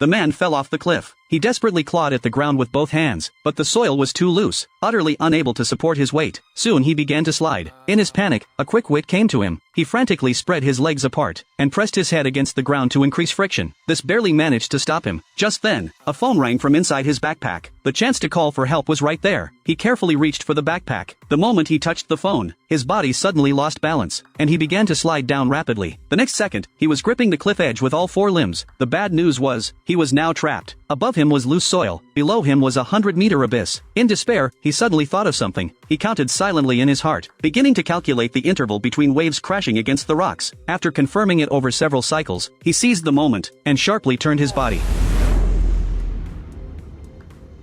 the man fell off the cliff. He desperately clawed at the ground with both hands, but the soil was too loose, utterly unable to support his weight. Soon he began to slide. In his panic, a quick wit came to him. He frantically spread his legs apart, and pressed his head against the ground to increase friction. This barely managed to stop him. Just then, a phone rang from inside his backpack. The chance to call for help was right there. He carefully reached for the backpack. The moment he touched the phone, his body suddenly lost balance, and he began to slide down rapidly. The next second, he was gripping the cliff edge with all four limbs. The bad news was, he was now trapped. Above him was loose soil, below him was a 100-meter abyss. In despair, he suddenly thought of something. He counted silently in his heart, beginning to calculate the interval between waves crashing against the rocks. After confirming it over several cycles, he seized the moment, and sharply turned his body.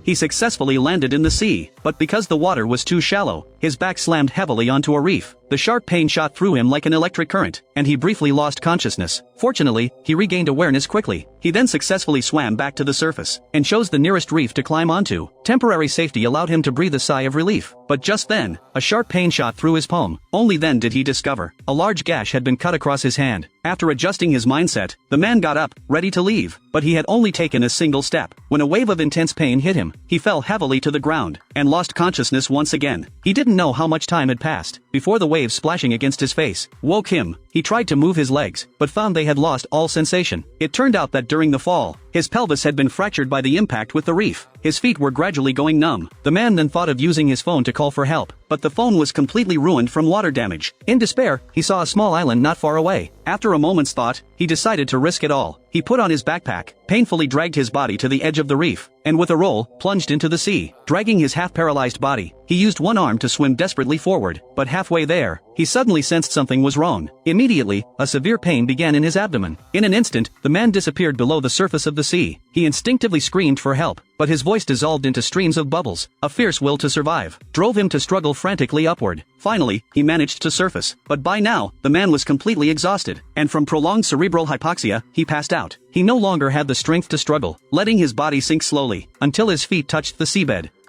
He successfully landed in the sea, but because the water was too shallow, his back slammed heavily onto a reef. The sharp pain shot through him like an electric current, and he briefly lost consciousness. Fortunately, he regained awareness quickly. He then successfully swam back to the surface, and chose the nearest reef to climb onto. Temporary safety allowed him to breathe a sigh of relief. But just then, a sharp pain shot through his palm. Only then did he discover a large gash had been cut across his hand. After adjusting his mindset, the man got up, ready to leave. But he had only taken a single step, when a wave of intense pain hit him. He fell heavily to the ground, and lost consciousness once again. He didn't know how much time had passed, before the waves splashing against his face woke him. He tried to move his legs, but found they had lost all sensation. It turned out that during the fall, his pelvis had been fractured by the impact with the reef. His feet were gradually going numb. The man then thought of using his phone to call for help, but the phone was completely ruined from water damage. In despair, he saw a small island not far away. After a moment's thought, he decided to risk it all. He put on his backpack, painfully dragged his body to the edge of the reef, and with a roll, plunged into the sea. Dragging his half-paralyzed body, he used one arm to swim desperately forward, but halfway there, he suddenly sensed something was wrong. Immediately, a severe pain began in his abdomen. In an instant, the man disappeared below the surface of the sea. He instinctively screamed for help, but his voice dissolved into streams of bubbles. A fierce will to survive drove him to struggle frantically upward. Finally, he managed to surface, but by now, the man was completely exhausted, and from prolonged cerebral hypoxia, he passed out. He no longer had the strength to struggle, letting his body sink slowly, until his feet touched the seabed.